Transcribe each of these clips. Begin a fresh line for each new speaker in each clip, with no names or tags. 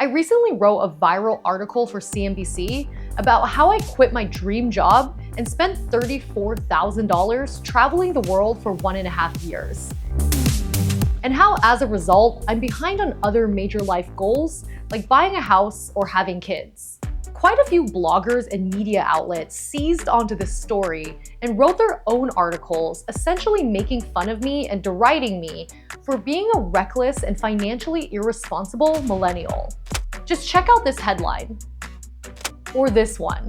I recently wrote a viral article for CNBC about how I quit my dream job and spent $34,000 traveling the world for 1.5 years. And how, as a result, I'm behind on other major life goals like buying a house or having kids. Quite a few bloggers and media outlets seized onto this story and wrote their own articles, essentially making fun of me and deriding me for being a reckless and financially irresponsible millennial. Just check out this headline. Or this one.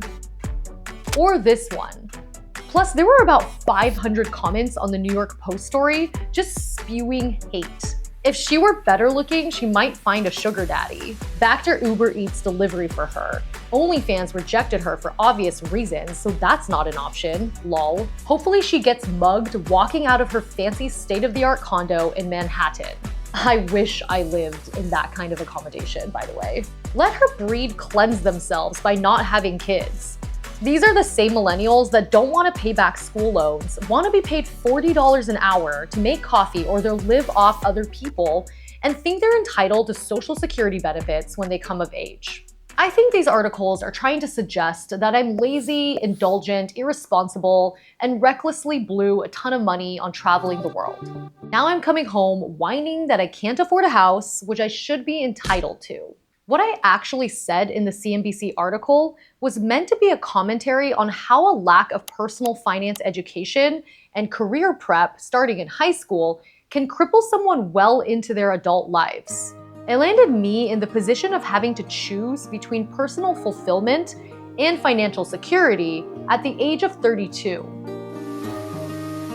Or this one. Plus, there were about 500 comments on the New York Post story just spewing hate. If she were better looking, she might find a sugar daddy. Backed Uber Eats delivery for her. Onlyfans rejected her for obvious reasons, so that's not an option, lol. Hopefully she gets mugged walking out of her fancy state-of-the-art condo in Manhattan. I wish I lived in that kind of accommodation, by the way. Let her breed cleanse themselves by not having kids. These are the same millennials that don't want to pay back school loans, want to be paid $40 an hour to make coffee or they'll live off other people, and think they're entitled to Social Security benefits when they come of age. I think these articles are trying to suggest that I'm lazy, indulgent, irresponsible, and recklessly blew a ton of money on traveling the world. Now I'm coming home whining that I can't afford a house, which I should be entitled to. What I actually said in the CNBC article was meant to be a commentary on how a lack of personal finance education and career prep starting in high school can cripple someone well into their adult lives. It landed me in the position of having to choose between personal fulfillment and financial security at the age of 32.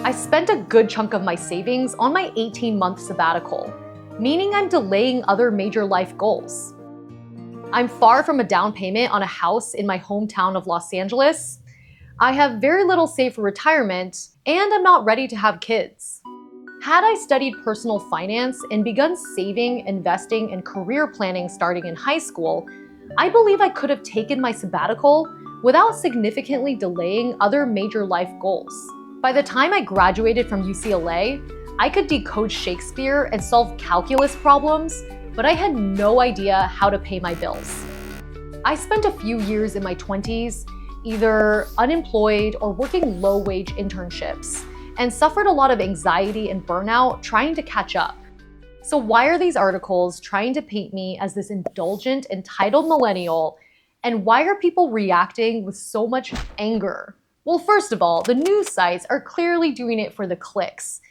I spent a good chunk of my savings on my 18-month sabbatical, meaning I'm delaying other major life goals. I'm far from a down payment on a house in my hometown of Los Angeles. I have very little saved for retirement, and I'm not ready to have kids. Had I studied personal finance and begun saving, investing, and career planning starting in high school, I believe I could have taken my sabbatical without significantly delaying other major life goals. By the time I graduated from UCLA, I could decode Shakespeare and solve calculus problems, but I had no idea how to pay my bills. I spent a few years in my 20s either unemployed or working low-wage internships, and suffered a lot of anxiety and burnout trying to catch up. So why are these articles trying to paint me as this indulgent, entitled millennial, and why are people reacting with so much anger? Well, first of all, the news sites are clearly doing it for the clicks.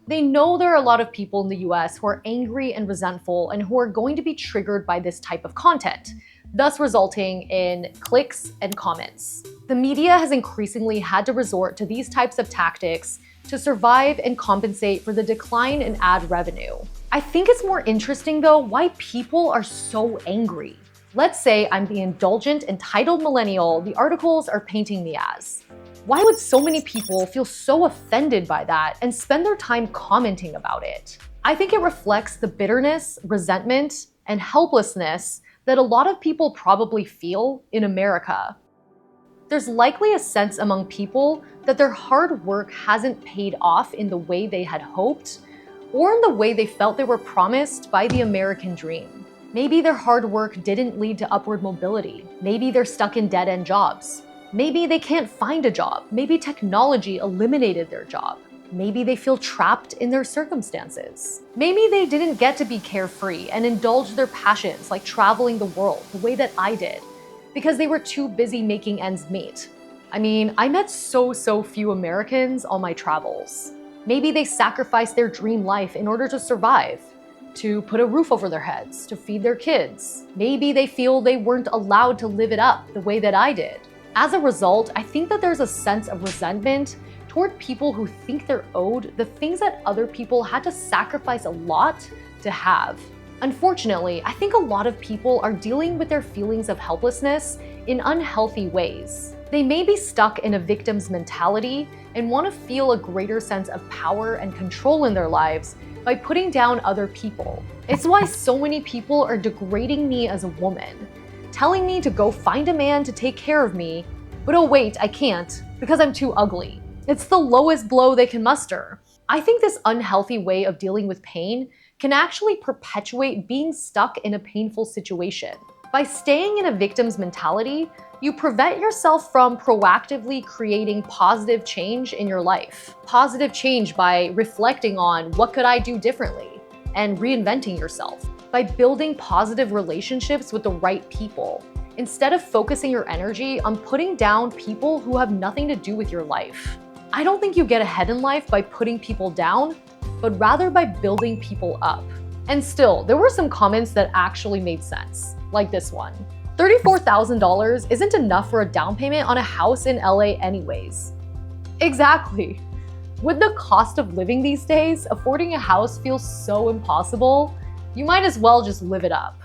They know there are a lot of people in the US who are angry and resentful and who are going to be triggered by this type of content, thus resulting in clicks and comments. The media has increasingly had to resort to these types of tactics to survive and compensate for the decline in ad revenue. I think it's more interesting though why people are so angry. Let's say I'm the indulgent, entitled millennial the articles are painting me as. Why would so many people feel so offended by that and spend their time commenting about it? I think it reflects the bitterness, resentment, and helplessness that a lot of people probably feel in America. There's likely a sense among people that their hard work hasn't paid off in the way they had hoped, or in the way they felt they were promised by the American dream. Maybe their hard work didn't lead to upward mobility. Maybe they're stuck in dead-end jobs. Maybe they can't find a job. Maybe technology eliminated their job. Maybe they feel trapped in their circumstances. Maybe they didn't get to be carefree and indulge their passions like traveling the world the way that I did, because they were too busy making ends meet. I mean, I met so few Americans on my travels. Maybe they sacrificed their dream life in order to survive, to put a roof over their heads, to feed their kids. Maybe they feel they weren't allowed to live it up the way that I did. As a result, I think that there's a sense of resentment toward people who think they're owed the things that other people had to sacrifice a lot to have. Unfortunately, I think a lot of people are dealing with their feelings of helplessness in unhealthy ways. They may be stuck in a victim's mentality and want to feel a greater sense of power and control in their lives by putting down other people. It's why so many people are degrading me as a woman, telling me to go find a man to take care of me, but oh wait, I can't because I'm too ugly. It's the lowest blow they can muster. I think this unhealthy way of dealing with pain can actually perpetuate being stuck in a painful situation. By staying in a victim's mentality, you prevent yourself from proactively creating positive change in your life. Positive change by reflecting on what could I do differently and reinventing yourself. By building positive relationships with the right people, instead of focusing your energy on putting down people who have nothing to do with your life. I don't think you get ahead in life by putting people down, but rather by building people up. And still, there were some comments that actually made sense, like this one. $34,000 isn't enough for a down payment on a house in LA anyways. Exactly. With the cost of living these days, affording a house feels so impossible, you might as well just live it up.